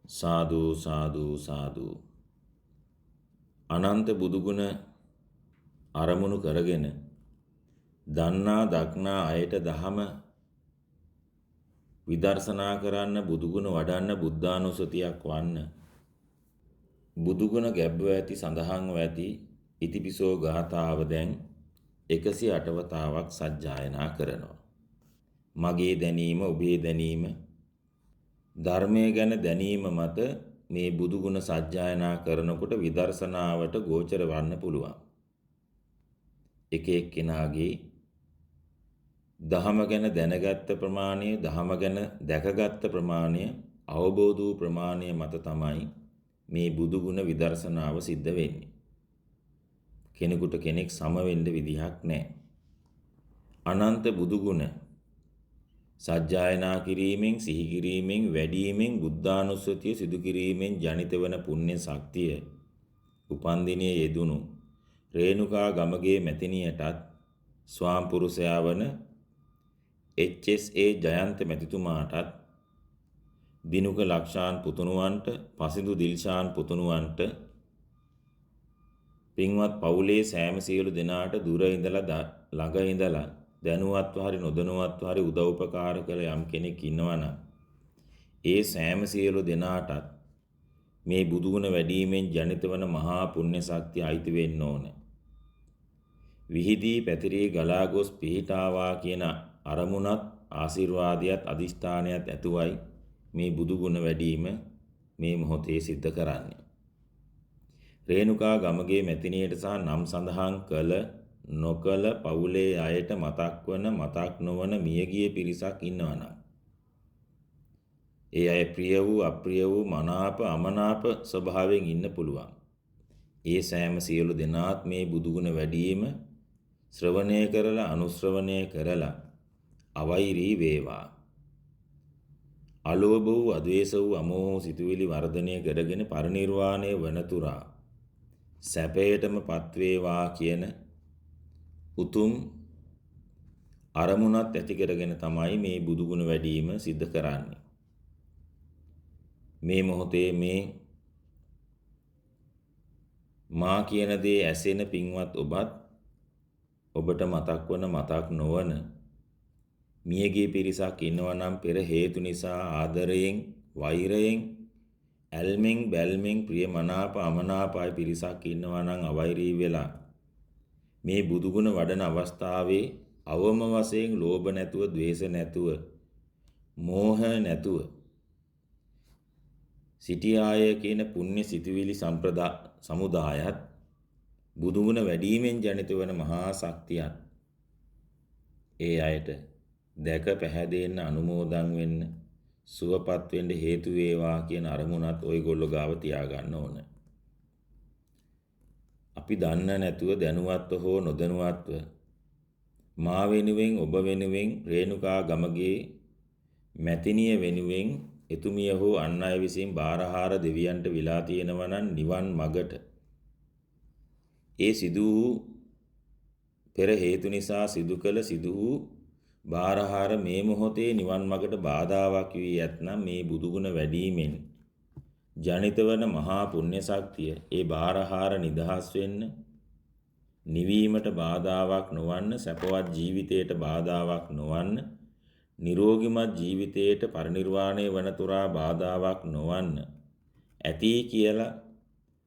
සාදු සාදු සාදු. අනන්ත බුදුගුණ අරමුණු කරගෙන දන්නා දක්නා අයට දහම විදර්ශනා කරන්න, බුදුගුණ වඩන්න, බුද්ධානුස්සතියක් වන්න, බුදුගුණ ගැබ්ව ඇති සඳහන්ව ඇති ඉතිපිසෝ ගාථාව දැන් 108 වතාවක් සජ්ජායනා කරනවා. මගේ දැනීම, ඔබේ දැනීම, ධර්මය ගැන දැනීම මත මේ බුදුගුණ සජ්ජායනා කරනකොට විදර්ශනාවට ගෝචර වන්න පුළුවන්. එක එක්කෙනාගේ දහම ගැන දැනගත්ත ප්‍රමාණය, දහම ගැන දැකගත්ත ප්‍රමාණය, අවබෝධ වූ ප්‍රමාණය මත තමයි මේ බුදුගුණ විදර්ශනාව සිද්ධ වෙන්නේ. කෙනෙකුට කෙනෙක් සම වෙන්න විදිහක් නැහැ. අනන්ත බුදුගුණ සජ්ජායනා කිරීමෙන්, සිහි කිරීමෙන්, වැඩීමෙන්, බුද්ධානුස්සතිය සිදු කිරීමෙන් ජනිත වන පුණ්‍ය ශක්තිය උපන්දිනයේ යෙදුණු රේණුකා ගමගේ මැතිණියටත් ස්වාම්පුරුෂයා වන HSA ජයන්ත මැතිතුමාටත්, දිනුක ලක්ෂාන් පුතුණුවන්ට, පසිඳු දිල්ෂාන් පුතුණුවන්ට, පින්වත් පවුලේ සෑම සියලු දෙනාට දුර ඉඳලා ළඟ ඉඳලා දැනුවත්ව හරි නොදැනුවත්ව හරි උදව් උපකාර කළ යම් කෙනෙක් ඉන්නවා නම් ඒ සෑම සියලු දෙනාටත් මේ බුදුගුණ වැඩීමෙන් ජනිත වන මහා පුණ්‍ය ශක්තිය අයිති වෙන්න ඕන. විහිදී පැතිරී ගලා ගොස් පිහිටාවා කියන අරමුණත්, ආශිර්වාදයත්, අදිෂ්ඨානයත් ඇතුවයි මේ බුදුගුණ වැඩීම මේ මොහොතේ සිද්ධ කරන්නේ. රේණුකා ගමගේ මැතිණියට සහ නම් සඳහන් කළ නොකළ පවුලේ අයට මතක් වන, මතක් නොවන මියගිය පිරිසක් ඉන්නවා නම් ඒ අය ප්‍රිය වූ, අප්‍රිය වූ, මනාප අමනාප ස්වභාවයෙන් ඉන්න පුළුවන්. ඒ සෑම සියලු දෙනාත් මේ බුදුගුණ වැඩීම ශ්‍රවණය කරලා, අනුශ්‍රවණය කරලා අවෛරී වේවා. අලෝභ වූ, අද්වේෂ වූ, අමෝහ වූ සිතුවිලි වර්ධනය කරගෙන පරිනිර්වාණය වනතුරා සැපයටම පත්වේවා කියන උතුම් අරමුණත් ඇති කරගෙන තමයි මේ බුදුගුණ වැඩීම සිද්ධ කරන්නේ. මේ මොහොතේ මේ මා කියන දේ ඇසෙන පින්වත් ඔබත්, ඔබට මතක් වන, මතක් නොවන මියගිය පිරිසක් ඉන්නවා නම් පෙර හේතු නිසා ආදරයෙන්, වෛරයෙන්, ඇල්මෙන්, බැල්මෙන්, ප්‍රියමනාප අමනාපයි පිරිසක් ඉන්නවා නම් අවෛරී වෙලා මේ බුදුගුණ වඩන අවස්ථාවේ අවම වශයෙන් ලෝභ නැතුව, ද්වේෂ නැතුව, මෝහ නැතුව සිටියාය කියන පුණ්‍ය සිතුවිලි සමුදායත්, බුදුගුණ වැඩීමෙන් ජනිත වන මහා ශක්තියත් ඒ අයට දැක පැහැදෙන්න, අනුමෝදන් වෙන්න, සුවපත් වෙන්න හේතු වේවා කියන අරමුණත් ඔයගොල්ලෝ ගාව තියාගන්න ඕන. අපි දන්න නැතුව, දැනුවත්ව හෝ නොදැනුවත්ව මා වෙනුවෙන්, ඔබ වෙනුවෙන්, රේණුකා ගමගේ මැතිණිය වෙනුවෙන් එතුමිය හෝ අන් අය විසින් බාරහාර දෙවියන්ට විලා තියෙනවා නම් නිවන් මගට ඒ සිදු වූ පෙර හේතු නිසා සිදු කළ, සිදු වූ බාරහාර මේ මොහොතේ නිවන් මගට බාධාවක් වී ඇතනම් මේ බුදුගුණ වැඩීමෙන් ජනිත වන මහා පුණ්‍ය ශක්තිය ඒ බාරහාර නිදහස් වෙන්න, නිවීමට බාධාවක් නොවන්න, සැපවත් ජීවිතයට බාධාවක් නොවන්න, නිරෝගිමත් ජීවිතයට පරිනිර්වාණය වන තුරා බාධාවක් නොවන්න ඇති කියලා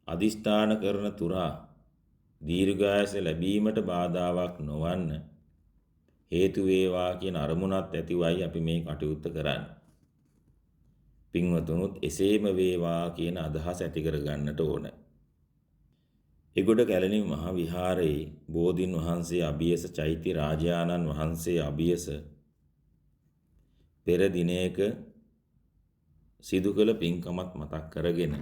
අදිෂ්ඨාන කරන තුරා දීර්ඝායස ලැබීමට බාධාවක් නොවන්න හේතු වේවා කියන අරමුණත් ඇතිවයි අපි මේ කටයුත්ත කරන්නේ. පින්වතුනුත් එසේම වේවා කියන අදහස ඇති කර ගන්නට ඕන. එගොඩ කැලණි මහ විහාරයේ බෝධීන් වහන්සේ අභියස, චෛත්‍ය රාජානන් වහන්සේ අභියස පෙර දිනයක සිදු කළ පින්කමක් මතක් කරගෙන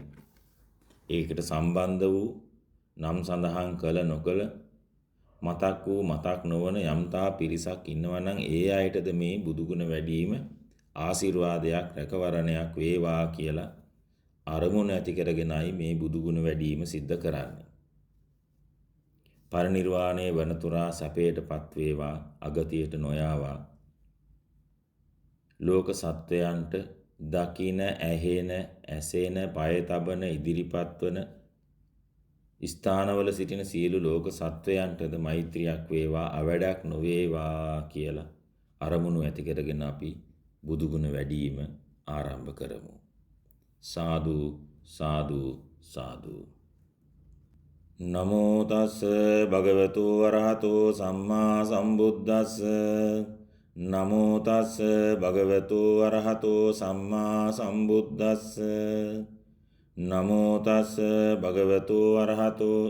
ඒකට සම්බන්ධ වූ, නම් සඳහන් කළ නොකළ, මතක් වූ, මතක් නොවන යම්තා පිරිසක් ඉන්නවා නම් ඒ අයටද මේ බුදුගුණ වැඩීම ආශිර්වාදයක්, රැකවරණයක් වේවා කියලා අරමුණ ඇති කරගෙනයි මේ බුදුගුණ වැඩීම සිද්ධ කරන්නේ. පරිනිර්වාණය වනතුරා සැපයටපත් වේවා, අගතියට නොයාවා. ලෝක සත්වයන්ට දකින, ඇහෙන, ඇසෙන, පය තබන, ඉදිරිපත් වන ස්ථානවල සිටින සියලු ලෝක සත්වයන්ටද මෛත්‍රියක් වේවා, අවැඩක් නොවේවා කියලා අරමුණු ඇති කරගෙන අපි බුදුගුණ වැඩිම ආරම්භ කරමු. සාදු සාදු සාදු. නමෝ තස්ස භගවතු වරහතෝ සම්මා සම්බුද්දස්ස. නමෝ තස්ස භගවතු වරහතෝ සම්මා සම්බුද්දස්ස. නමෝ තස්ස භගවතු වරහතෝ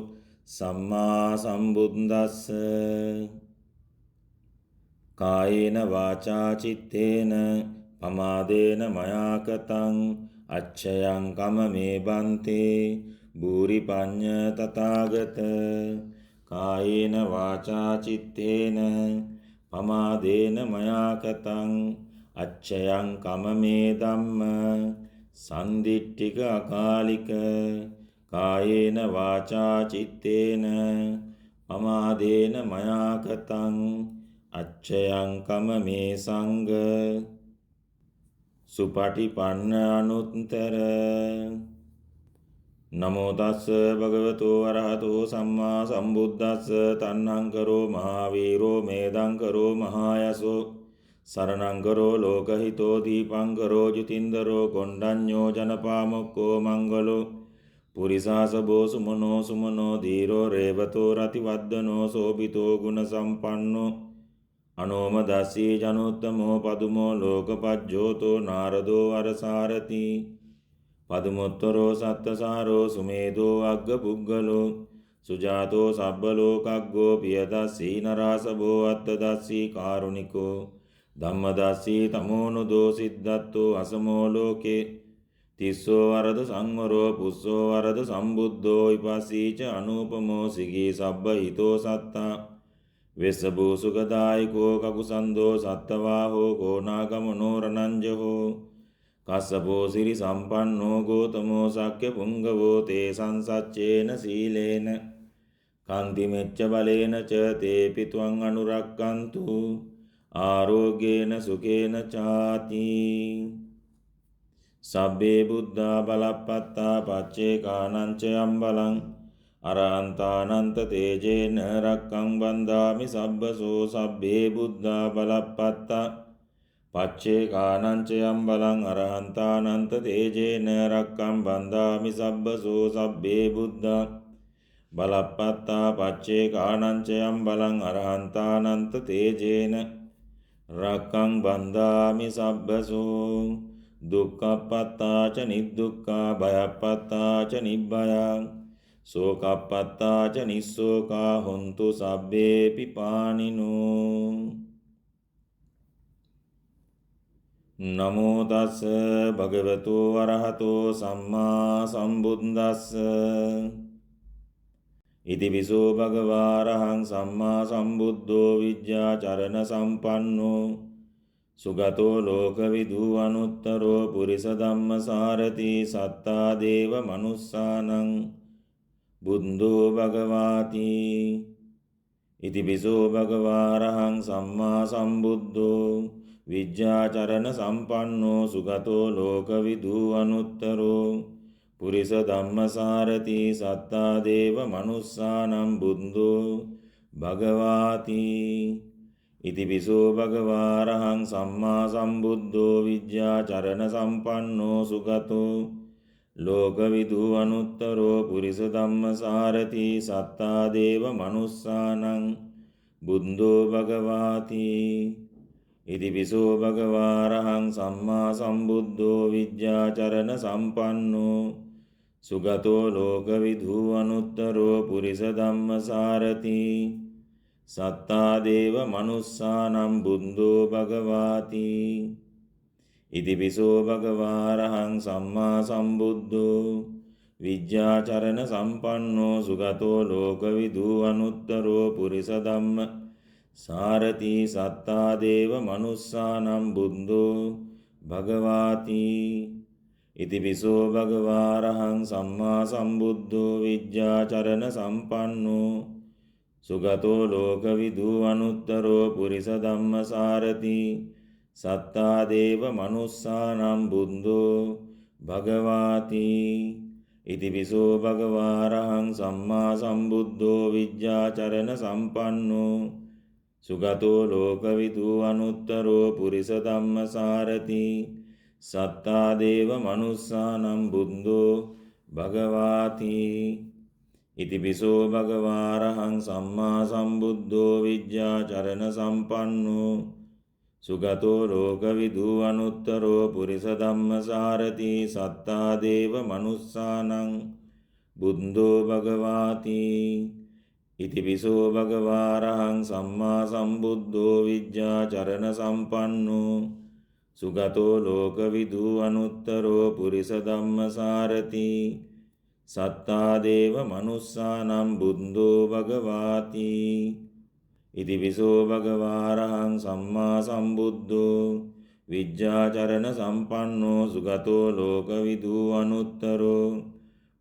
සම්මා සම්බුද්දස්ස. කායේන වාචා චිත්තේන පමාදේන මයා කතං අච්ඡයං කමමේ බන්තේ භූරි පඤ්ඤ තථාගත. කායේන වාචා චිත්තේන පමාදේන මයා කතං අච්ඡයං කමමේ ධම්ම සන්දිට්ඨික අකාලික. කායේන වාචා චිත්තේන පමාදේන මයා කතං අච්ඡයං කමමේ සංඝ සුපටිපන්න අනුත්තර. නමෝ තස්ස භගවතු වරහතෝ සම්මා සම්බුද්දස්ස. තණ්හං කරෝ මහාවීරෝ මේදං කරෝ මහායසෝ සරණං කරෝ ලෝකහිතෝ දීපං කරෝ ජුතින්දරෝ කොණ්ඩඤ්ඤෝ ජනපාමොක්කෝ මංගලෝ පුරිසාසබෝ සුමනෝ සුමනෝ ධීරෝ රේවතෝ රතිවද්දනෝ සෝභිතෝ ගුණ සම්පන්නෝ අනෝමදස්සී ජනෝත්තමෝ පදුමෝ ලෝකපජ්ජෝතෝ නාරදෝ අරසාරති. පදුමුත්තරෝ සත්තසාරෝ සුමේදෝ අග්ග පුග්ගලෝ සුජාතෝ සබ්බලෝකග්ගෝ පියදස්සී නරාසබෝ අත්තදස්සී කාරුණිකෝ ධම්මදස්සී තමෝනුදෝ සිද්ධත්තෝ අසමෝ ලෝකේ තිස්සෝ වරද සංවරෝ පුස්සෝ වරද සම්බුද්ධෝ විපස්සීච අනූපමෝ සිගී සබ්බ හිතෝ සත්තා වෙස්සබෝ සුගදායිකෝ කකුසන්දෝ සත්තවාහෝ කෝනාගමනෝ රණංජහෝ කස්සපෝ සිරි සම්පන්නෝ ගෝතමෝ සක්්‍ය පුංගවෝ තේ සංසච්චේන සීලේන කන්තිමෙච්ච බලේන ච තේ පිතුවං අනුරක්කන්තු ආරෝග්‍යේන සුකේන චාති. සබ්බේ බුද්ධා බලප්පත්තා පච්චේ කානංච යම්බලං අරහන්තානන්ත තේජේන රක්කං බන්ධාමි සබ්බසෝ. සබ්බේ බුද්ධා බලප්පත්තා පච්චේ කානංච යම්බලං අරහන්තානන්ත තේජේන රක්කං බන්ධාමි සබ්බසෝ. සබ්බේ බුද්ධා බලප්පත්තා පච්චේ කානංච යම්බලං අරහන්තානන්ත තේජේන රක්කං බන්ධාමි සබ්බසෝ. දුක්ඛප්පත්තා ච නිදුක්ඛා භයප්පත්තා ච නිබ්බයං සෝකප්පත්තා ච නිස්සෝකා හොන්තු සබ්බේපි පානිනෝ. නමෝ තස්ස භගවතු වරහතෝ සම්මා සම්බුද්දස්ස. ඉතිවිසෝ භගවාරහං සම්මා සම්බුද්ධෝ විජ්ජාචරණ සම්පන්නෝ සුගතෝ ලෝකවිදු අනුත්තරෝ පුරිස ධම්මසාරති සත්තා දේව මනුස්සානං බුද්ධෝ භගවාති. ඉතිවිසෝ භගවාරහං සම්මා සම්බුද්ධෝ විජ්ජාචරණ සම්පන්නෝ සුගතෝ ලෝකවිදු අනුත්තරෝ පුරිස ධම්මසාරති සත්තා දේව මනුස්සානං බුද්ධෝ භගවාති. ඉතිවිසෝ භගවාරහං සම්මා සම්බුද්ධෝ විජ්ජාචරණ සම්පන්නෝ සුගතෝ ලෝකවිදු අනුත්තරෝ පුරිස ධම්මසාරති සත්තා දේව මනුස්සානං බුද්ධෝ භගවාති. ඉතිවිසෝ භගවාරහං සම්මා සම්බුද්ධෝ විජ්ජාචරණ සම්පන්නෝ සුගතෝ ලෝකවිදු අනුත්තරෝ පුරිස ධම්මසාරති සත්තා දේව මනුස්සානං බුද්ධෝ භගවාති. ඉතිවිසෝ භගවාරහං සම්මා සම්බුද්ධෝ විජ්ජාචරණ සම්පන්නෝ සුගතෝ ලෝකවිදු අනුත්තරෝ පුරිස ධම්ම සාරති සත්තා දේව මනුස්සානං බුද්ධෝ භගවාති. ඉතිවිසෝ භගවාරහං සම්මා සම්බුද්ධෝ විජ්ජාචරණ සම්පන්නෝ සුගතෝ ලෝකවිදු අනුත්තරෝ පුරිස ධම්මසාරති සත්තා දේව මනුස්සානම් බුද්ධෝ භගවාති ඉතිපිසෝ භගවාරහං සම්මා සම්බුද්ධෝ විජ්ජාචරණ සම්පන්නෝ සුගතෝ ලෝකවිදු අනුත්තරෝ පුරිස ධම්මසාරති සත්තා දේව මනුස්සානම් බුද්ධෝ භගවාති ඉතිපිසෝ භගවාරහං සම්මා සම්බුද්ධෝ විජ්ජාචරණ සම්පන්නෝ සුගතෝ ලෝකවිදු අනුත්තරෝ පුරිස ධම්මසාරති සත්තා දේව මනුස්සානං බුද්ධෝ භගවාති ඉතිපිසෝ භගවාරහං සම්මා සම්බුද්ධෝ විජ්ජාචරණ සම්පන්නෝ සුගතෝ ලෝකවිදු අනුත්තරෝ පුරිස ධම්මසාරති සත්තා දේව මනුස්සානම් බුද්ධෝ භගවාති ඉතිපිසෝ භගවාරහං සම්මා සම්බුද්ධෝ විජ්ජාචරණ සම්පන්නෝ සුගතෝ ලෝකවිදු අනුත්තරෝ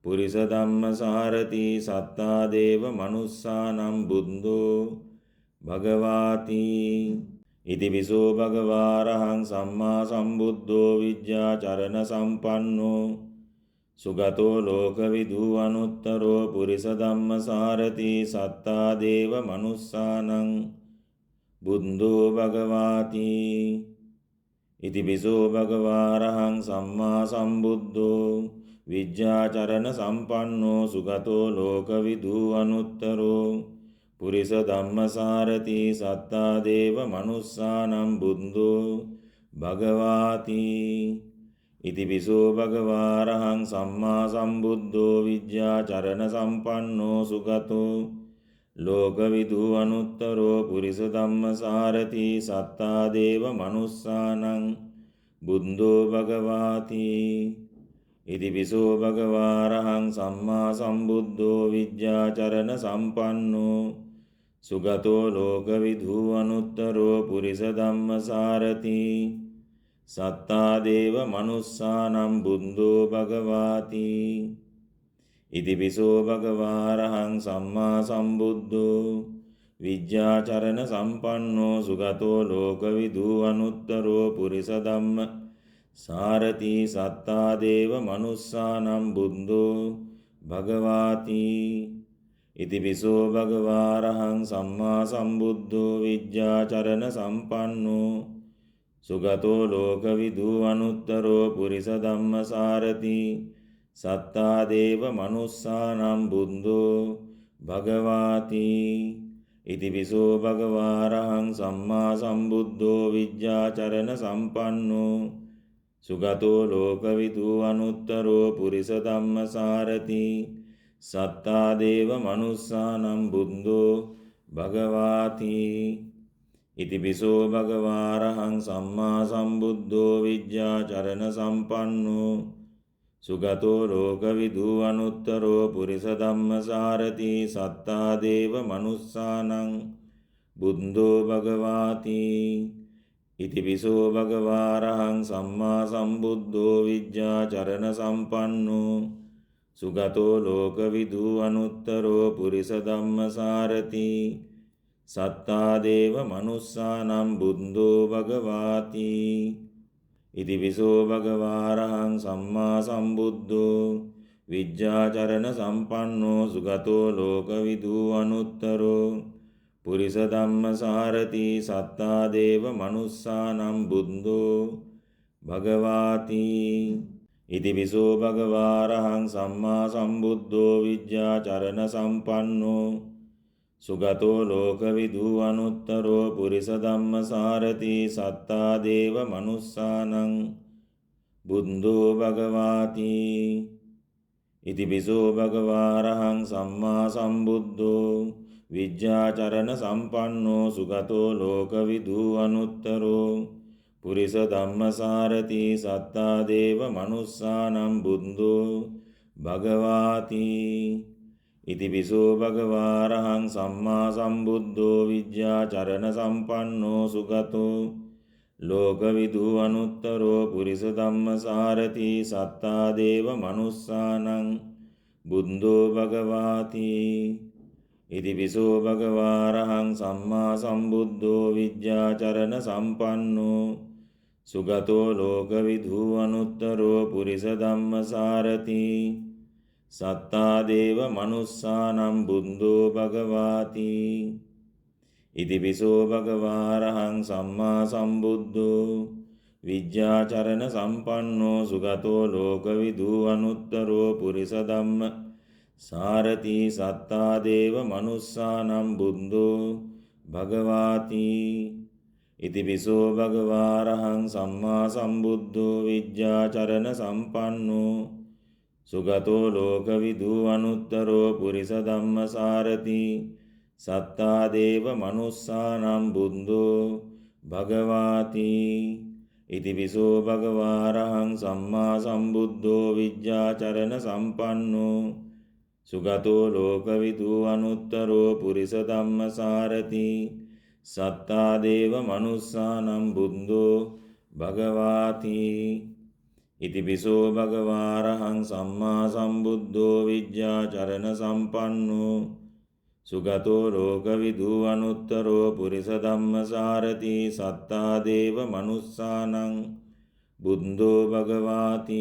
පුරිස ධම්මසාරති සත්තා දේව මනුස්සානම් බුද්ධෝ භගවාති ඉතිපිසෝ භගවාරහං සම්මා සම්බුද්ධෝ විජ්ජාචරණ සම්පන්නෝ සුගතෝ ලෝකවිදු අනුත්තරෝ පුරිස ධම්මසාරති සත්තා දේව මනුස්සානං බුද්ධෝ භගවාති ඉතිපිසෝ භගවාරහං සම්මා සම්බුද්ධෝ විජ්ජාචරණ සම්පන්නෝ සුගතෝ ලෝකවිදු අනුත්තරෝ පුරිස ධම්මසාරති සත්තා දේව මනුස්සානම් බුද්ධෝ භගවාති ඉතිපිසෝ භගවාරහං සම්මා සම්බුද්ධෝ විජ්ජාචරණ සම්පන්නෝ සුගතෝ ලෝකවිදු අනුත්තරෝ පුරිස ධම්මසාරති සත්තා දේව මනුස්සානං බුද්ධෝ භගවාති ඉතිපිසෝ භගවාරහං සම්මා සම්බුද්ධෝ විජ්ජාචරණ සම්පන්නෝ සුගතෝ ලෝකවිදු අනුත්තරෝ පුරිස ධම්මසාරති සත්තා දේව මනුස්සානම් බුද්ධෝ භගවාති ඉතිපිසෝ භගවාරහං සම්මා සම්බුද්ධෝ විජ්ජාචරණ සම්පන්නෝ සුගතෝ ලෝකවිදු අනුත්තරෝ පුරිස ධම්ම සාරති සත්තා දේව මනුස්සානම් බුද්ධෝ භගවාති ඉතිපිසෝ භගවාරහං සම්මා සම්බුද්ධෝ විජ්ජාචරණ සම්පන්නෝ සුගතෝ ලෝකවිදු අනුත්තරෝ පුරිස ධම්මසාරති සත්තා දේව මනුස්සානම් බුද්ධෝ භගවාති ඉතිපිසෝ භගවාරහං සම්මා සම්බුද්ධෝ විජ්ජාචරණ සම්පන්නෝ සුගතෝ ලෝකවිදු අනුත්තරෝ පුරිස ධම්මසාරති සත්තා දේව මනුස්සානම් බුද්ධෝ භගවාති ඉතිපිසෝ භගවාරහං සම්මා සම්බුද්ධෝ විජ්ජාචරණ සම්පන්නෝ සුගතෝ ලෝකවිදු අනුත්තරෝ පුරිස ධම්මසාරති සත්තා දේව මනුස්සානං බුද්ධෝ භගවාති ඉතිපිසෝ භගවාරහං සම්මා සම්බුද්ධෝ විජ්ජාචරණ සම්පන්නෝ සුගතෝ ලෝකවිදු අනුත්තරෝ පුරිස ධම්මසාරති සත්තා දේව මනුස්සානම් බුද්ධෝ භගවාති ඉතිපිසෝ භගවාරහං සම්මා සම්බුද්ධෝ විජ්ජාචරණ සම්පන්නෝ සුගතෝ ලෝකවිදු අනුත්තරෝ පුරිස ධම්මසාරති සත්තා දේව මනුස්සානම් බුද්ධෝ භගවාති ඉතිපිසෝ භගවාරහං සම්මා සම්බුද්ධෝ විජ්ජාචරණ සම්පන්නෝ සුගතෝ ලෝකවිදු අනුත්තරෝ පුරිස ධම්මසාරති සත්තා දේව මනුස්සානං බුද්ධෝ භගවාති ඉතිපිසෝ භගවාරහං සම්මා සම්බුද්ධෝ විජ්ජාචරණ සම්පන්නෝ සුගතෝ ලෝකවිදු අනුත්තරෝ පුරිස ධම්මසාරති සත්තා දේව මනුස්සානම් බුද්ධෝ භගවාති ඉතිපිසෝ භගවාරහං සම්මා සම්බුද්ධෝ විජ්ජාචරණ සම්පන්නෝ සුගතෝ ලෝකවිදු අනුත්තරෝ පුරිස ධම්මසාරති සත්තා දේව මනුස්සානං බුද්ධෝ භගවාති ඉතිපිසෝ භගවාරහං සම්මා සම්බුද්ධෝ විජ්ජාචරණ සම්පන්නෝ සුගතෝ ලෝකවිදු අනුත්තරෝ පුරිස ධම්මසාරති සත්තා දේව මනුස්සානම් බුද්ධෝ භගවාති ඉතිපිසෝ භගවාරහං සම්මා සම්බුද්ධෝ විජ්ජාචරණ සම්පන්නෝ සුගතෝ ලෝකවිදු අනුත්තරෝ පුරිස ධම්ම සාරති සත්තා දේව මනුස්සානම් බුද්ධෝ භගවාති ඉතිපිසෝ භගවාරහං සම්මා සම්බුද්ධෝ විජ්ජාචරණ සම්පන්නෝ සුගතෝ ලෝකවිදු අනුත්තරෝ පුරිස ධම්මසාරති සත්තා දේව මනුස්සානම් බුද්ධෝ භගවාති ඉතිපිසෝ භගවාරහං සම්මා සම්බුද්ධෝ විජ්ජාචරණ සම්පන්නෝ සුගතෝ ලෝකවිදු අනුත්තරෝ පුරිස ධම්මසාරති සත්තා දේව මනුස්සානම් බුද්ධෝ භගවාති ඉතිපිසෝ භගවාරහං සම්මා සම්බුද්ධෝ විජ්ජාචරණ සම්පන්නෝ සුගතෝ ලෝකවිදු අනුත්තරෝ පුරිස ධම්මසාරති සත්තා දේව මනුස්සානම් බුද්ධෝ භගවාති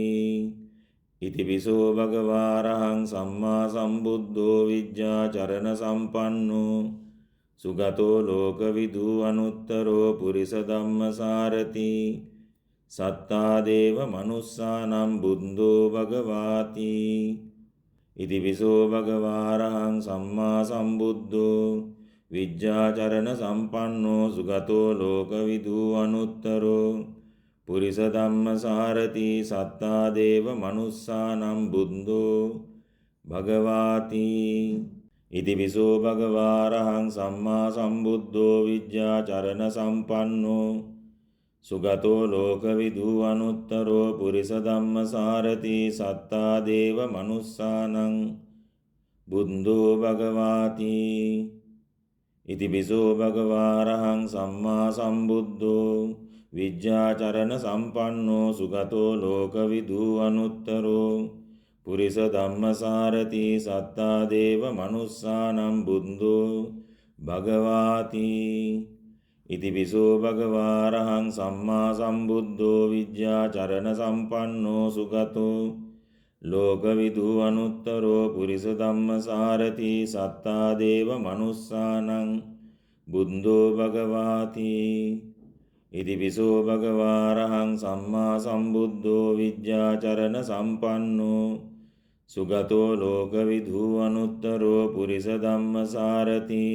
ඉතිපිසෝ භගවාරහං සම්මා සම්බුද්ධෝ විජ්ජාචරණ සම්පන්නෝ සුගතෝ ලෝකවිදු අනුත්තරෝ පුරිස ධම්මසාරති සත්තා දේව මනුස්සානම් බුද්ධෝ භගවාති ඉතිපිසෝ භගවාරහං සම්මා සම්බුද්ධෝ විජ්ජාචරණ සම්පන්නෝ සුගතෝ ලෝකවිදු අනුත්තරෝ පුරිස ධම්මසාරති සත්තා දේව මනුස්සානම් බුද්ධෝ භගවාති ඉතිපිසෝ භගවාරහං සම්මා සම්බුද්ධෝ විජ්ජාචරණ සම්පන්නෝ සුගතෝ ලෝකවිදු අනුත්තරෝ පුරිස ධම්මසාරති සත්තා දේව මනුස්සානම් බුද්ධෝ භගවාති ඉතිපිසෝ භගවාරහං සම්මා සම්බුද්ධෝ විජ්ජාචරණ සම්පන්නෝ සුගතෝ ලෝකවිදු අනුත්තරෝ පුරිස ධම්මසාරති සත්තා දේව මනුස්සානම් බුද්ධෝ භගවාති ඉතිපිසෝ භගවාරහං සම්මා සම්බුද්ධෝ විජ්ජාචරණ සම්පන්නෝ සුගතෝ ලෝකවිදු අනුත්තරෝ පුරිස ධම්මසාරති සත්තා දේව මනුස්සානම් බුද්ධෝ භගවාති ඉතිපිසෝ භගවාරහං සම්මා සම්බුද්ධෝ විජ්ජාචරණ සම්පන්නෝ සුගතෝ ලෝකවිදු අනුත්තරෝ පුරිස ධම්මසාරති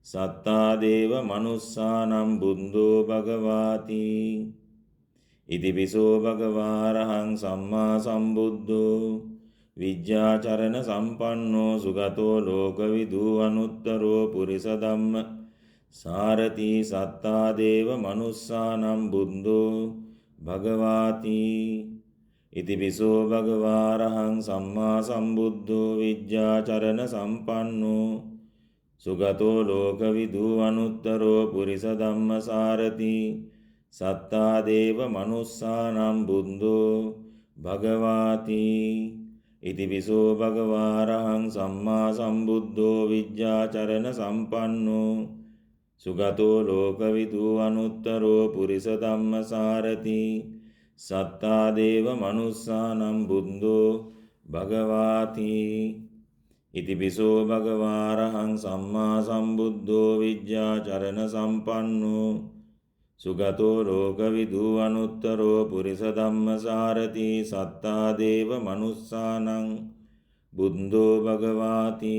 සත්තා දේව මනුස්සානම් බුද්ධෝ භගවාති ඉතිපිසෝ භගවාරහං සම්මා සම්බුද්ධෝ විජ්ජාචරණ සම්පන්නෝ සුගතෝ ලෝකවිදු අනුත්තරෝ පුරිස ධම්ම සාරති සත්තා දේව මනුස්සානම් බුද්ධෝ භගවාති ඉතිපිසෝ භගවාරහං සම්මා සම්බුද්ධෝ විජ්ජාචරණ සම්පන්නෝ සුගතෝ ලෝකවිදු අනුත්තරෝ පුරිස ධම්මසාරති සත්තා දේව මනුස්සානම් බුද්ධෝ භගවාති ඉතිපිසෝ භගවාරහං සම්මා සම්බුද්ධෝ විජ්ජාචරණ සම්පන්නෝ සුගතෝ ලෝකවිදු අනුත්තරෝ පුරිස ධම්මසාරති සත්තා දේව මනුස්සානම් බුද්ධෝ භගවාති ඉතිපිසෝ භගවාරහං සම්මා සම්බුද්ධෝ විජ්ජාචරණ සම්පන්නෝ සුගතෝ ලෝකවිදු අනුත්තරෝ පුරිස ධම්මසාරති සත්තා දේව මනුස්සානම් බුද්ධෝ භගවාති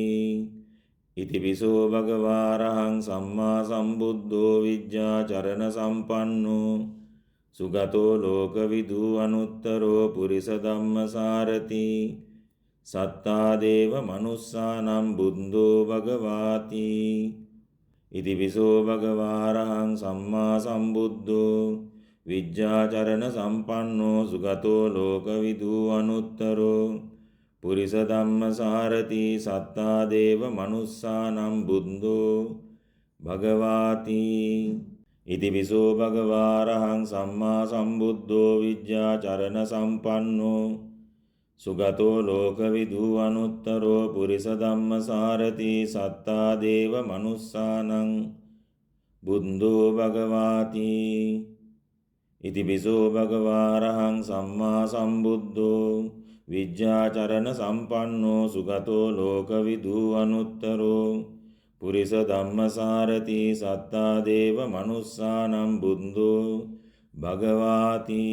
ඉතිපිසෝ භගවාරහං සම්මා සම්බුද්ධෝ විජ්ජාචරණ සම්පන්නෝ සුගතෝ ලෝකවිදු අනුත්තරෝ පුරිස ධම්මසාරති සත්තා දේව මනුස්සානම් බුද්ධෝ භගවාති ඉතිපිසෝ භගවාරහං සම්මා සම්බුද්ධෝ විජ්ජාචරණ සම්පන්නෝ සුගතෝ ලෝකවිදු අනුත්තරෝ පුරිස ධම්මසාරති සත්තා දේව මනුස්සානම් බුද්ධෝ භගවාති ඉතිපිසෝ භගවාරහං සම්මා සම්බුද්ධෝ විජ්ජාචරණ සම්පන්නෝ සුගතෝ ලෝකවිදු අනුත්තරෝ පුරිස ධම්මසාරති සත්තා දේව මනුස්සානම් බුද්ධෝ භගවාති ඉතිපිසෝ භගවාරහං සම්මා සම්බුද්ධෝ විජ්ජාචරණ සම්පන්නෝ සුගතෝ ලෝකවිදු අනුත්තරෝ පුරිස ධම්මසාරති සත්තා දේව මනුස්සානම් බුද්ධෝ භගවාති.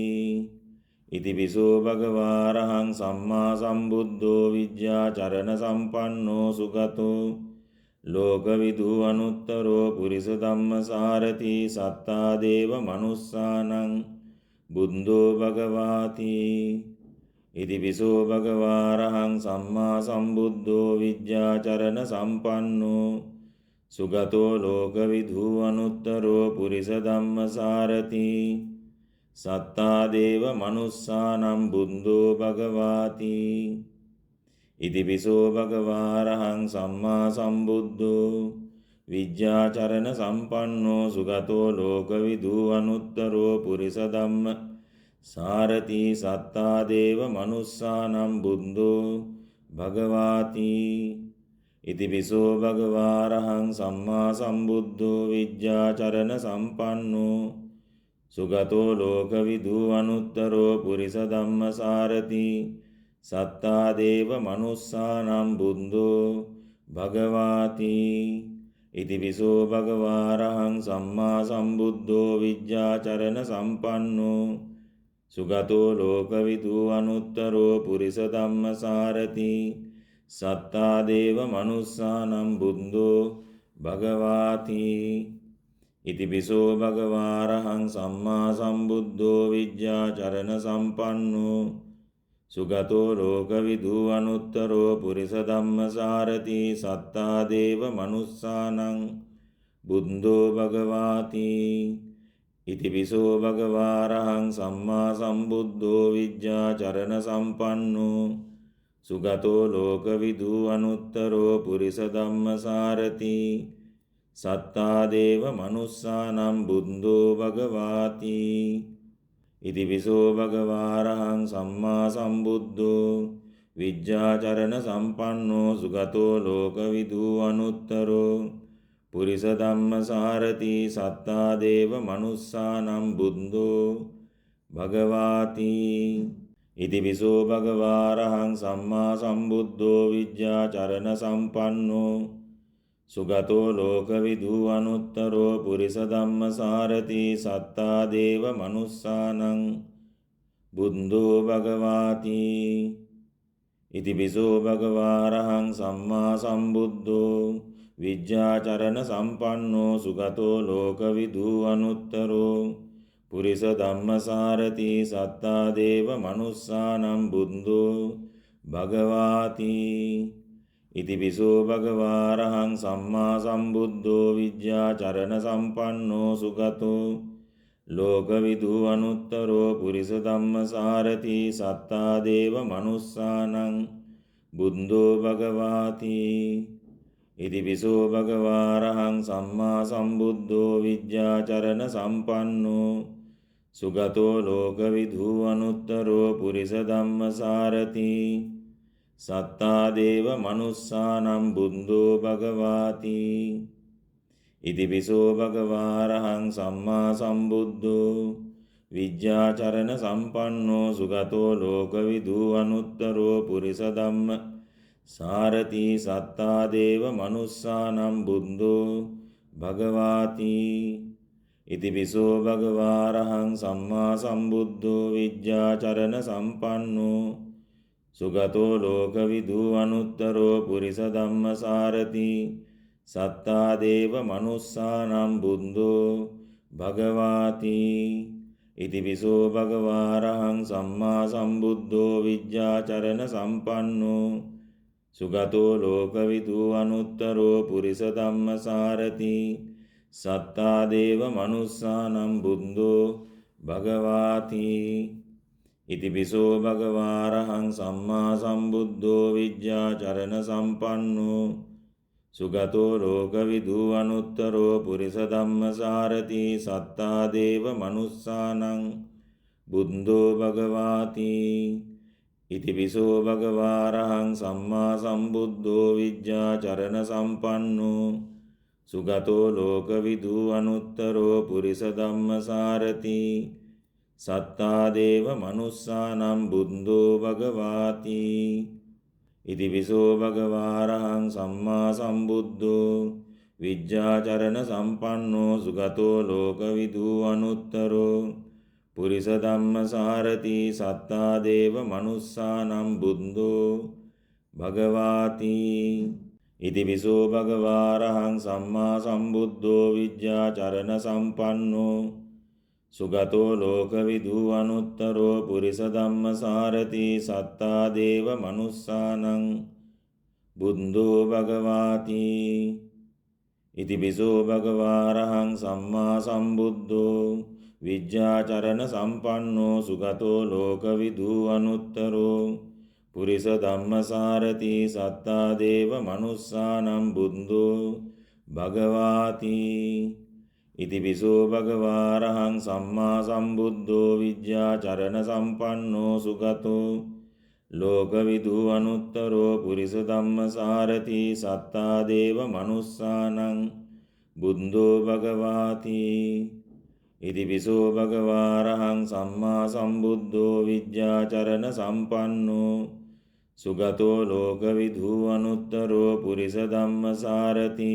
ඉතිපිසෝ භගවාරහං සම්මා සම්බුද්ධෝ විජ්ජාචරණ සම්පන්නෝ සුගතෝ ලෝකවිදු අනුත්තරෝ පුරිස ධම්මසාරති සත්තා දේව මනුස්සානං බුද්ධෝ භගවාති. ඉතිපිසෝ භගවාරහං සම්මා සම්බුද්ධෝ විජ්ජාචරණ සම්පන්නෝ සුගතෝ ලෝකවිදු අනුත්තරෝ පුරිස ධම්මසාරති සත්තා දේව මනුස්සානම් බුද්ධෝ භගවාති. ඉතිපිසෝ භගවාරහං සම්මා සම්බුද්ධෝ විජ්ජාචරණ සම්පන්නෝ සුගතෝ ලෝකවිදු අනුත්තරෝ පුරිස ධම්ම සාරති සත්තා දේව මනුස්සානම් බුද්ධෝ භගවාති. ඉතිපිසෝ භගවාරහං සම්මා සම්බුද්ධෝ විජ්ජාචරණ සම්පන්නෝ සුගතෝ ලෝකවිදු අනුත්තරෝ පුරිස ධම්මසාරති සත්තා දේව මනුස්සානම් බුද්ධෝ භගවාති. ඉතිපිසෝ භගවාරහං සම්මා සම්බුද්ධෝ විජ්ජාචරණ සම්පන්නෝ සුගතෝ ලෝකවිදු අනුත්තරෝ පුරිස ධම්මසාරති සත්තා දේව මනුස්සානම් බුද්ධෝ භගවාති. ඉතිපිසෝ භගවාරහං සම්මා සම්බුද්ධෝ විජ්ජාචරණ සම්පන්නෝ සුගතෝ ලෝකවිදු අනුත්තරෝ පුරිස ධම්මසාරති සත්තා දේව මනුස්සානං බුද්ධෝ භගවාති. ඉතිපිසෝ භගවාරහං සම්මා සම්බුද්ධෝ විජ්ජාචරණ සම්පන්නෝ සුගතෝ ලෝකවිදු අනුත්තරෝ පුරිස ධම්මසාරති සත්තා දේව මනුස්සානම් බුද්ධෝ භගවාති. ඉතිපිසෝ භගවාරහං සම්මා සම්බුද්ධෝ විජ්ජාචරණ සම්පන්නෝ සුගතෝ ලෝකවිදු අනුත්තරෝ පුරිස ධම්මසාරති සත්තා දේව මනුස්සානම් බුද්ධෝ භගවාති. ඉතිපිසෝ භගවාරහං සම්මා සම්බුද්ධෝ විජ්ජාචරණ සම්පන්නෝ සුගතෝ ලෝකවිදු අනුත්තරෝ පුරිස ධම්මසාරති සත්තා දේව මනුස්සානං බුද්ධෝ භගවාති. ඉතිපිසෝ භගවාරහං සම්මා සම්බුද්ධෝ විජ්ජාචරණ සම්පන්නෝ සුගතෝ ලෝකවිදු අනුත්තරෝ පුරිස ධම්මසාරති සත්තා දේව මනුස්සානම් බුද්ධෝ භගවාති. ඉතිපිසෝ භගවාරහං සම්මා සම්බුද්ධෝ විජ්ජාචරණ සම්පන්නෝ සුගතෝ ලෝකවිදු අනුත්තරෝ පුරිස ධම්මසාරති සත්තා දේව මනුස්සානං බුද්ධෝ භගවාති. ඉතිපිසෝ භගවාරහං සම්මා සම්බුද්ධෝ විජ්ජාචරණ සම්පන්නෝ සුගතෝ ලෝකවිදු අනුත්තරෝ පුරිස ධම්මසාරති සත්තා දේව මනුස්සානම් බුද්ධෝ භගවාති. ඉතිපිසෝ භගවාරහං සම්මා සම්බුද්ධෝ විජ්ජාචරණ සම්පන්නෝ සුගතෝ ලෝකවිදු අනුත්තරෝ පුරිස ධම්ම සාරති සත්තා දේව මනුස්සානම් බුද්ධෝ භගවාති. ඉතිපිසෝ භගවාරහං සම්මා සම්බුද්ධෝ විජ්ජාචරණ සම්පන්නෝ සුගතෝ ලෝකවිදු අනුත්තරෝ පුරිස ධම්මසාරති සත්තා දේව මනුස්සානම් බුද්ධෝ භගවාති. ඉතිපිසෝ භගවාරහං සම්මා සම්බුද්ධෝ විජ්ජාචරණ සම්පන්නෝ සුගතෝ ලෝකවිදු අනුත්තරෝ පුරිස ධම්මසාරති සත්තා දේව මනුස්සානම් බුද්ධෝ භගවාති. ඉතිපිසෝ භගවාරහං සම්මා සම්බුද්ධෝ විජ්ජාචරණ සම්පන්නෝ සුගතෝ ලෝකවිදු අනුත්තරෝ පුරිස ධම්මසාරති සත්තා දේව මනුස්සානං බුද්ධෝ භගවාති. ඉතිපිසෝ භගවාරහං සම්මා සම්බුද්ධෝ විජ්ජාචරණ සම්පන්නෝ සුගතෝ ලෝකවිදු අනුත්තරෝ පුරිස ධම්මසාරති සත්තා දේව මනුස්සානම් බුද්ධෝ භගවාති. ඉතිපිසෝ භගවාරහං සම්මා සම්බුද්ධෝ විජ්ජාචරණ සම්පන්නෝ සුගතෝ ලෝකවිදූ අනුත්තරෝ පුරිස ධම්මසාරති සත්තා දේව මනුස්සානම් බුද්ධෝ භගවාති. ඉතිපිසෝ භගවාරහං සම්මා සම්බුද්ධෝ විජ්ජාචරණ සම්පන්නෝ සුගතෝ ලෝකවිදූ අනුත්තරෝ පුරිස ධම්මසාරති සත්තා දේව මනුස්සානං බුද්ධෝ භගවාති. ඉතිපිසෝ භගවාරහං සම්මා සම්බුද්ධෝ විජ්ජාචරණ සම්පන්නෝ සුගතෝ ලෝකවිදූ අනුත්තරෝ පුරිස ධම්මසාරති සත්තා දේව මනුස්සානම් බුද්ධෝ භගවාති. ඉතිපිසෝ භගවාරහං සම්මා සම්බුද්ධෝ විජ්ජාචරණ සම්පන්නෝ සුගතෝ ලෝකවිදූ අනුත්තරෝ පුරිස ධම්මසාරති සත්තා දේව මනුස්සානං බුද්ධෝ භගවාති. ඉතිපිසෝ භගවාරහං සම්මා සම්බුද්ධෝ විජ්ජාචරණ සම්පන්නෝ සුගතෝ ලෝකවිදූ අනුත්තරෝ පුරිස ධම්මසාරති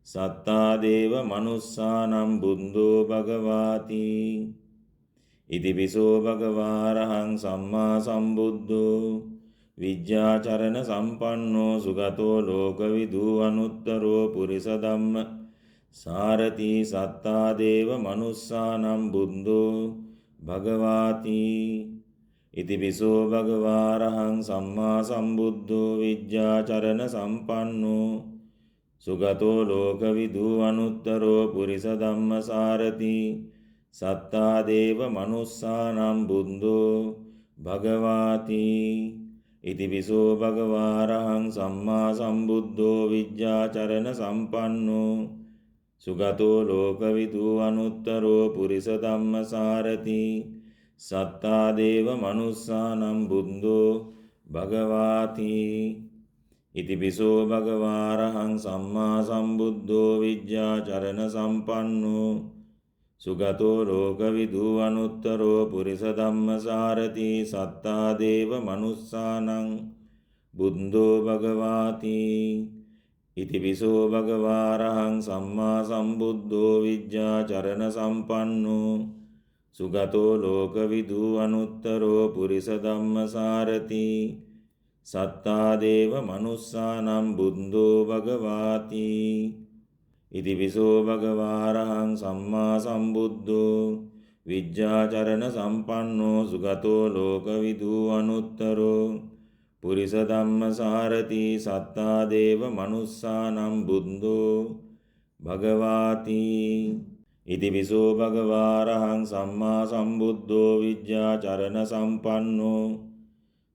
සත්තා දේව මනුස්සානම් බුද්ධෝ භගවාති. ඉතිපිසෝ භගවාරහං සම්මා සම්බුද්ධෝ විජ්ජාචරණ සම්පන්නෝ සුගතෝ ලෝකවිදූ අනුත්තරෝ පුරිස ධම්ම සාරති සත්තා දේව මනුස්සානම් බුද්ධෝ භගවාති. ඉතිපිසෝ භගවාරහං සම්මා සම්බුද්ධෝ විජ්ජාචරණ සම්පන්නෝ සුගතෝ ලෝකවිදූ අනුත්තරෝ පුරිස ධම්මසාරති සත්තා දේව මනුස්සානම් බුද්ධෝ භගවාති. ඉතිපිසෝ භගවාරහං සම්මා සම්බුද්ධෝ විජ්ජාචරණ සම්පන්නෝ සුගතෝ ලෝකවිදූ අනුත්තරෝ පුරිස ධම්මසාරති සත්තා දේව මනුස්සානම් බුද්ධෝ භගවාති. ඉතිපිසෝ භගවාරහං සම්මා සම්බුද්ධෝ විජ්ජාචරණ සම්පන්නෝ සුගතෝ ලෝකවිදූ අනුත්තරෝ පුරිස ධම්මසාරති සත්තා දේව මනුස්සානං බුද්ධෝ භගවාති. ඉතිපිසෝ භගවාරහං සම්මා සම්බුද්ධෝ විජ්ජාචරණ සම්පන්නෝ සුගතෝ ලෝකවිදූ අනුත්තරෝ පුරිස ධම්මසාරති සත්තා දේව මනුස්සානම් බුද්ධෝ භගවාති. ඉතිපිසෝ භගවාරහං සම්මා සම්බුද්ධෝ විජ්ජාචරණ සම්පන්නෝ සුගතෝ ලෝකවිදූ අනුත්තරෝ පුරිස ධම්මසාරති සත්තා දේව මනුස්සානම් බුද්ධෝ භගවාති. ඉතිපිසෝ භගවාරහං සම්මා සම්බුද්ධෝ විජ්ජාචරණ සම්පන්නෝ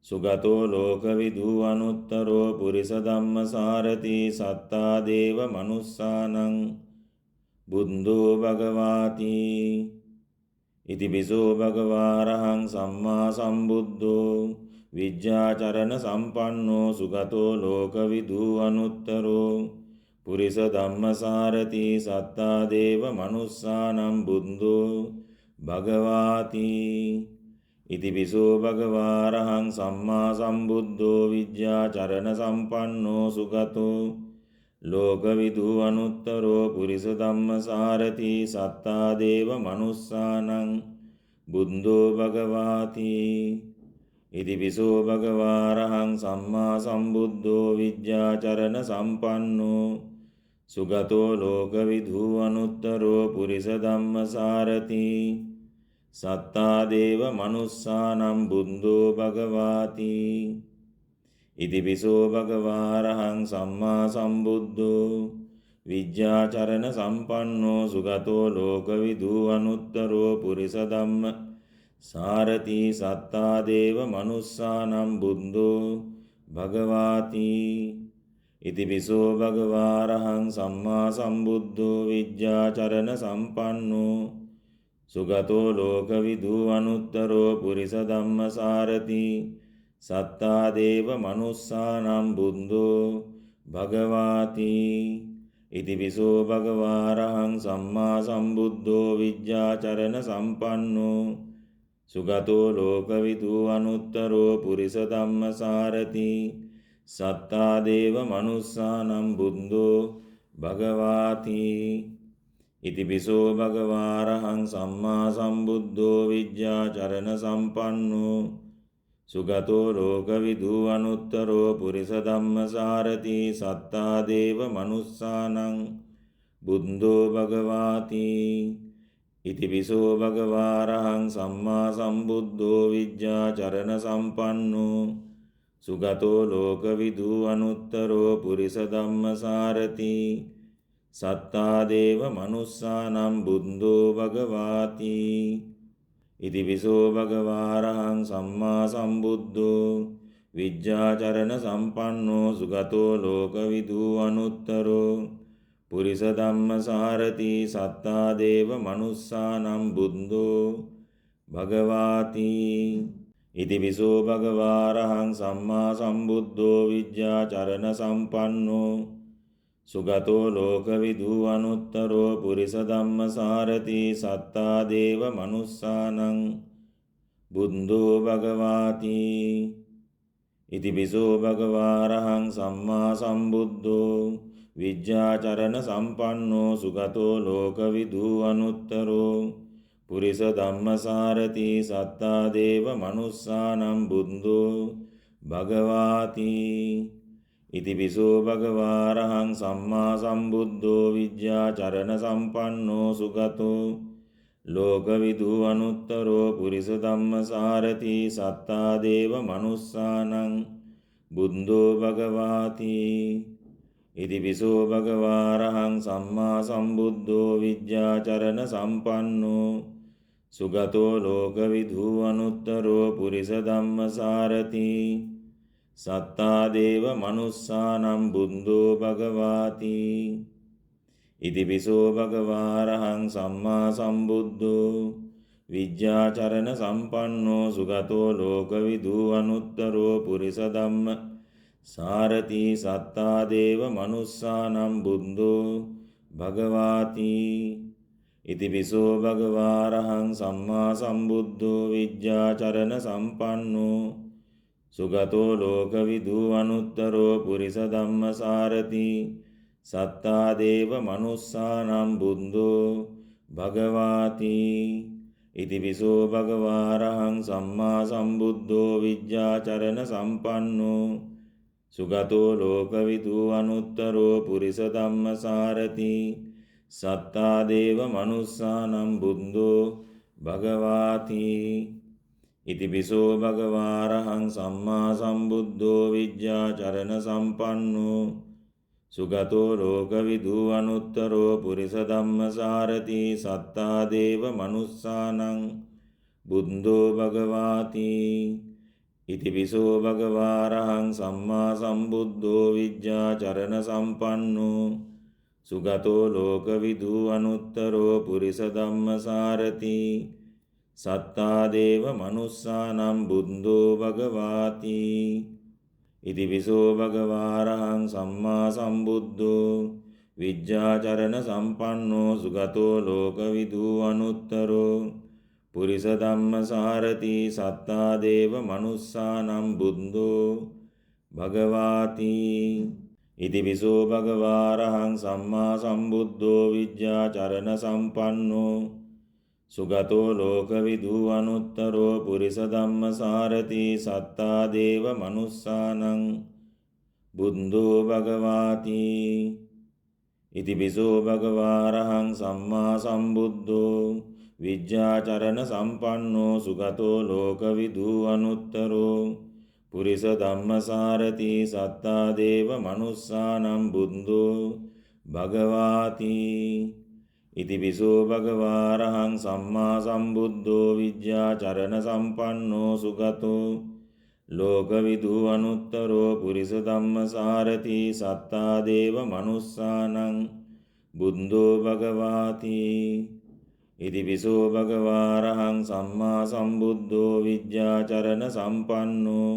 සුගතෝ ලෝකවිදූ අනුත්තරෝ පුරිස ධම්මසාරති සත්තා දේව මනුස්සානං බුද්ධෝ භගවාති. ඉතිපිසෝ භගවාරහං සම්මා සම්බුද්ධෝ විජ්ජාචරණ සම්පන්නෝ සුගතෝ ලෝකවිදූ අනුත්තරෝ පුරිස ධම්මසාරති සත්තා දේව මනුස්සානම් බුද්ධෝ භගවාති. ඉතිපිසෝ භගවාරහං සම්මා සම්බුද්ධෝ විජ්ජාචරණ සම්පන්නෝ සුගතෝ ලෝකවිදූ අනුත්තරෝ පුරිස ධම්මසාරති සත්තා දේව මනුස්සානං බුද්ධෝ භගවාති. ඉතිපිසෝ භගවාරහං සම්මා සම්බුද්ධෝ විජ්ජාචරණ සම්පන්නෝ සුගතෝ ලෝකවිදූ අනුත්තරෝ පුරිස ධම්මසාරති සත්තා දේව මනුස්සානම් බුද්ධෝ භගවාති. ඉතිපිසෝ භගවාරහං සම්මා සම්බුද්ධෝ විජ්ජාචරණ සම්පන්නෝ සුගතෝ ලෝකවිදූ අනුත්තරෝ පුරිස ධම්ම සාරති සත්තා දේව මනුස්සානම් බුද්ධෝ භගවාති. ඉතිපිසෝ භගවාරහං සම්මා සම්බුද්ධෝ විජ්ජාචරණ සම්පන්නෝ සුගතෝ ලෝකවිදූ අනුත්තරෝ පුරිස ධම්මසාරති සත්තා දේව මනුස්සානම් බුද්ධෝ භගවාති. ඉතිපිසෝ භගවාරහං සම්මා සම්බුද්ධෝ විජ්ජාචරණ සම්පන්නෝ සුගතෝ ලෝකවිදු අනුත්තරෝ පුරිස ධම්මසාරති සත්තා දේව මනුස්සානම් බුද්ධෝ භගවාති. ඉතිපිසෝ භගවාරහං සම්මා සම්බුද්ධෝ විජ්ජාචරණ සම්පන්නෝ සුගතෝ ලෝකවිදු අනුත්තරෝ පුරිස ධම්මසාරති සත්තා දේව මනුස්සානං බුද්ධෝ භගවාති. ඉතිපිසෝ භගවාරහං සම්මා සම්බුද්ධෝ විජ්ජාචරණ සම්පන්නෝ සුගතෝ ලෝකවිදු අනුත්තරෝ පුරිස ධම්මසාරති සත්තා දේව මනුස්සානම් බුද්ධෝ භගවාති. ඉතිපිසෝ භගවාරහං සම්මා සම්බුද්ධෝ විජ්ජාචරණ සම්පන්නෝ සුගතෝ ලෝකවිදු අනුත්තරෝ පුරිස ධම්මසාරති සත්තා දේව මනුස්සානම් බුද්ධෝ භගවාති. ඉතිපිසෝ භගවාරහං සම්මා සම්බුද්ධෝ විජ්ජාචරණ සම්පන්නෝ සුගතෝ ලෝකවිදු අනුත්තරෝ පුරිස ධම්මසාරති සත්තා දේව මනුස්සානං බුද්ධෝ භගවාති. ඉතිපිසෝ භගවාරහං සම්මා සම්බුද්ධෝ විජ්ජාචරණ සම්පන්නෝ සුගතෝ ලෝකවිදු අනුත්තරෝ පුරිස ධම්මසාරති සත්තා දේව මනුස්සානම් බුද්ධෝ භගවාති. ඉතිපිසෝ භගවාරහං සම්මා සම්බුද්ධෝ විජ්ජාචරණ සම්පන්නෝ සුගතෝ ලෝකවිදු අනුත්තරෝ පුරිස ධම්මසාරති සත්තා දේව මනුස්සානං බුද්ධෝ භගවාති. ඉතිපිසෝ භගවාරහං සම්මා සම්බුද්ධෝ විජ්ජාචරණ සම්පන්නෝ සුගතෝ ලෝකවිදු අනුත්තරෝ පුරිස ධම්මසාරති සත්තා දේව මනුස්සානම් බුද්ධෝ භගවාති. ඉතිපිසෝ භගවාරහං සම්මා සම්බුද්ධෝ විජ්ජාචරණ සම්පන්නෝ සුගතෝ ලෝකවිදු අනුත්තරෝ පුරිස ධම්ම සාරති සත්තා දේව මනුස්සානම් බුද්ධෝ භගවාති. ඉතිපිසෝ භගවාරහං සම්මා සම්බුද්ධෝ විජ්ජාචරණ සම්පන්නෝ සුගතෝ ලෝකවිදු අනුත්තරෝ පුරිස ධම්මසාරති සත්තා දේව මනුස්සානම් බුද්ධෝ භගවාති. ඉතිපිසෝ භගවාරහං සම්මා සම්බුද්ධෝ විජ්ජාචරණ සම්පන්නෝ සුගතෝ ලෝකවිදු අනුත්තරෝ පුරිස ධම්මසාරති සත්තා දේව මනුස්සානම් බුද්ධෝ භගවාති. ඉතිපිසෝ භගවාරහං සම්මා සම්බුද්ධෝ විජ්ජාචරණ සම්පන්නෝ සුගතෝ ලෝකවිදු අනුත්තරෝ පුරිස ධම්මසාරති සත්තා දේව මනුස්සානං බුද්ධෝ භගවාති. ඉතිපිසෝ භගවාරහං සම්මා සම්බුද්ධෝ විජ්ජාචරණ සම්පන්නෝ සුගතෝ ලෝකවිදු අනුත්තරෝ පුරිස ධම්මසාරති සත්තා දේව මනුස්සානම් බුද්ධෝ භගවාති. ඉතිපිසෝ භගවාරහං සම්මා සම්බුද්ධෝ විජ්ජාචරණ සම්පන්නෝ සුගතෝ ලෝකවිදු අනුත්තරෝ පුරිස ධම්මසාරති සත්තා දේව මනුස්සානම් බුද්ධෝ භගවාති. ඉතිපිසෝ භගවාරහං සම්මා සම්බුද්ධෝ විජ්ජාචරණ සම්පන්නෝ සුගතෝ ලෝකවිදු අනුත්තරෝ පුරිස ධම්මසාරති සත්තා දේව මනුස්සානං බුද්ධෝ භගවාති. ඉතිපිසෝ භගවාරහං සම්මා සම්බුද්ධෝ විජ්ජාචරණ සම්පන්නෝ සුගතෝ ලෝකවිදු අනුත්තරෝ පුරිස ධම්මසාරති සත්තා දේව මනුස්සානම් බුද්ධෝ භගවාති. ඉතිපිසෝ භගවාරහං සම්මා සම්බුද්ධෝ විජ්ජාචරණ සම්පන්නෝ සුගතෝ ලෝකවිදු අනුත්තරෝ පුරිස ධම්මසාරති සත්තා දේව මනුස්සානං බුද්ධෝ භගවාති. ඉතිපිසෝ භගවාරහං සම්මා සම්බුද්ධෝ විජ්ජාචරණ සම්පන්නෝ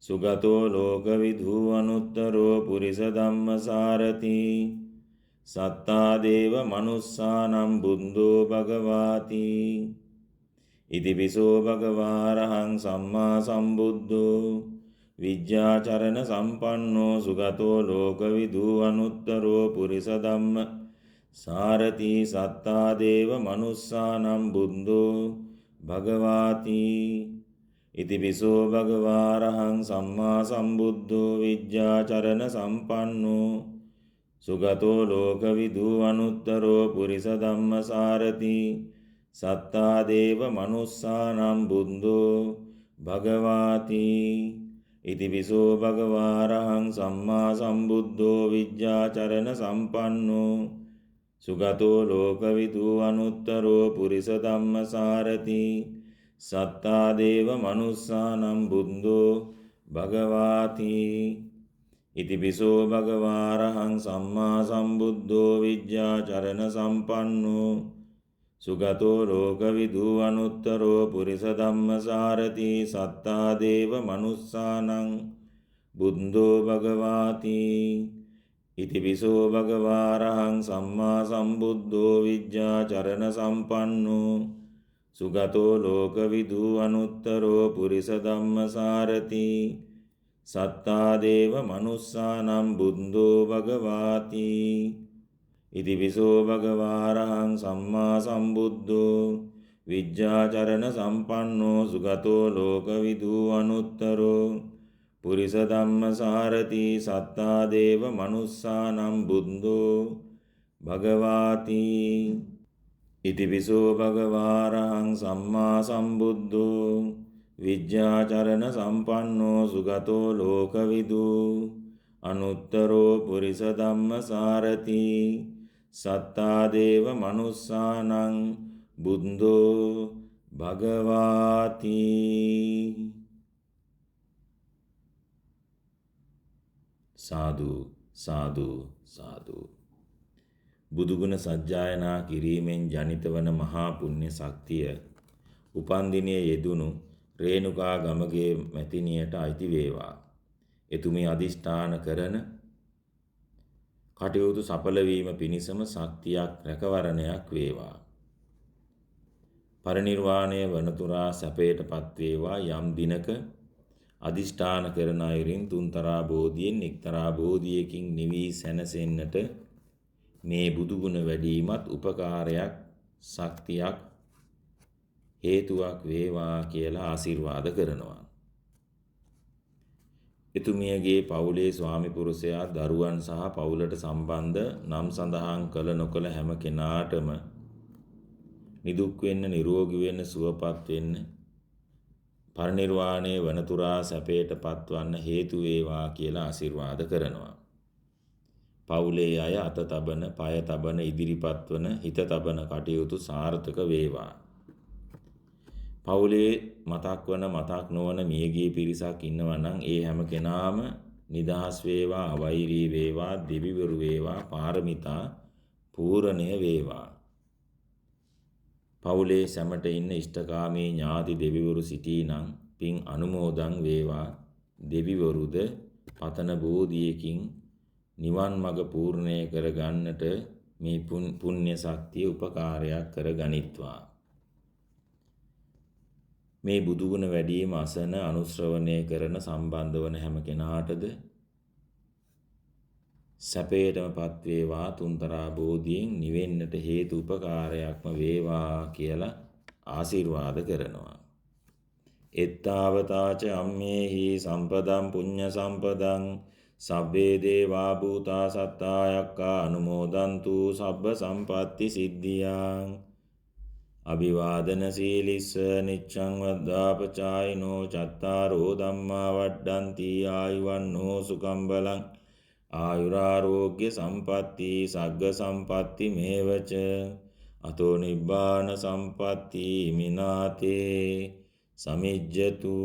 සුගතෝ ලෝකවිදු අනුත්තරෝ පුරිස ධම්මසාරති සත්තා දේව මනුස්සානම් බුද්ධෝ භගවාති ඉතිපිසෝ භගවාරහං සම්මා සම්බුද්ධෝ විජ්ජාචරණ සම්පන්නෝ සුගතෝ ලෝකවිදූ අනුත්තරෝ පුරිස ධම්ම සාරති සත්තා දේව මනුස්සානම් බුද්ධෝ භගවාති ඉතිපිසෝ භගවාරහං සම්මා සම්බුද්ධෝ විජ්ජාචරණ සම්පන්නෝ සුගතෝ ලෝකවිදූ අනුත්තරෝ පුරිස ධම්ම සාරති සත්තා දේව මනුස්සානම් බුද්ධෝ භගවාති ඉතිපිසෝ භගවාරහං සම්මා සම්බුද්ධෝ විජ්ජාචරණ සම්පන්නෝ සුගතෝ ලෝකවිදූ අනුත්තරෝ පුරිස ධම්ම සාරති සත්තා දේව මනුස්සානම් බුද්ධෝ භගවාති ඉතිපිසෝ භගවාරහං සම්මා සම්බුද්ධෝ විජ්ජාචරණ සම්පන්නෝ සුගතෝ ලෝකවිදූ අනුත්තරෝ පුරිස ධම්ම සාරති සත්තා දේව මනුස්සානං බුද්ධෝ භගවාති ඉතිපිසෝ භගවාරහං සම්මා සම්බුද්ධෝ විජ්ජාචරණ සම්පන්නෝ සුගතෝ ලෝකවිදූ අනුත්තරෝ පුරිස ධම්ම සාරති සත්තා දේව මනුස්සානම් බුද්ධෝ භගවාති ඉතිපිසෝ භගවාරහං සම්මා සම්බුද්ධෝ විජ්ජාචරණ සම්පන්නෝ සුගතෝ ලෝකවිදූ අනුත්තරෝ පුරිස ධම්ම සාරති සත්තා දේව මනුස්සානම් බුද්ධෝ භගවාති ඉතිපිසෝ භගවාරහං සම්මා සම්බුද්ධෝ විජ්ජාචරණ සම්පන්නෝ සුගතෝ ලෝකවිදූ අනුත්තරෝ පුරිස ධම්ම සාරති සත්තා දේව මනුස්සානං බුද්ධෝ භගවාති. සාදු සාදු සාදු. බුදුගුණ සජ්ජායනා කිරීමෙන් ජනිත වන මහා පුණ්‍ය ශක්තිය උපන්දිනයේ යෙදුණු රේණුකා ගමගේ මැතිනියට අයිති වේවා. එතුමිය අදිෂ්ඨාන කරන කටයුතු සඵල වීම පිණිසම ශක්තියක් රැකවරණයක් වේවා. පරිනිර්වාණය වනතුරා සැපයටපත් වේවා. යම් දිනක අදිෂ්ඨාන කරන අයුරින් තුන්තරා බෝධියෙන් එක්තරා බෝධියකින් නිවි සැනසෙන්නට මේ බුදුගුණ වැඩීමත් උපකාරයක් ශක්තියක් හේතුවක් වේවා කියලා ආශිර්වාද කරනවා. එතුමියගේ පවුලේ ස්වාමි පුරුෂයා දරුවන් සහ පවුලට සම්බන්ධ නම් සඳහන් කළ නොකළ හැම කෙනාටම නිදුක් වෙන්න නිරෝගී වෙන්න සුවපත් වෙන්න පරිනිර්වාණය වනතුරා සැපයට පත්වන්න හේතු වේවා කියලා ආශිර්වාද කරනවා. පවුලේ අය අත තබන, පය තබන, ඉදිරිපත් වන, හිත තබන කටයුතු සාර්ථක වේවා. පවුලේ මතක් වන මතක් නොවන මියගිය පිරිසක් ඉන්නවා නම් ඒ හැම කෙනාම නිදහස් වේවා, අවෛරී වේවා, දෙවිවරු වේවා, පාරමිතා පූර්ණය වේවා. පවුලේ සැමට ඉන්න ඉෂ්ඨකාමී ඥාති දෙවිවරු සිටී නම් පින් අනුමෝදන් වේවා. දෙවිවරුද පතන බෝධියකින් නිවන් මඟ පූර්ණය කර ගන්නට මේ පුණ්‍ය ශක්තිය උපකාරයක් කර ගනිත්වා. මේ බුදුගුණ වැඩීම අසන අනුශ්‍රවණය කරන සම්බන්ධ වන හැම කෙනාටද සැපයටමපත් වේවා. තුන්තරා බෝධියෙන් නිවෙන්නට හේතු උපකාරයක්ම වේවා කියලා ආශිර්වාද කරනවා. එත්තාවතාච අම්මේහි සම්පදම් පුඤ්ඤ සම්පදං සබ්බේ දේවා භූතා සත්තායක්ඛා අනුමෝදන්තු සබ්බ සම්පatti සිද්ධියං අභිවාදන සීලිස්ස නිච්ඡං වද්දාපචායිනෝ චත්තාරෝ ධම්මා වඩ්ඩಂತಿ ආයුවන්නෝ සුඛං බලං ආයුරාෝග්‍ය සම්පatti සග්ග සම්පatti මේවච අතෝ නිබ්බාන සම්පatti මිනාතේ සමිජ්ජතු.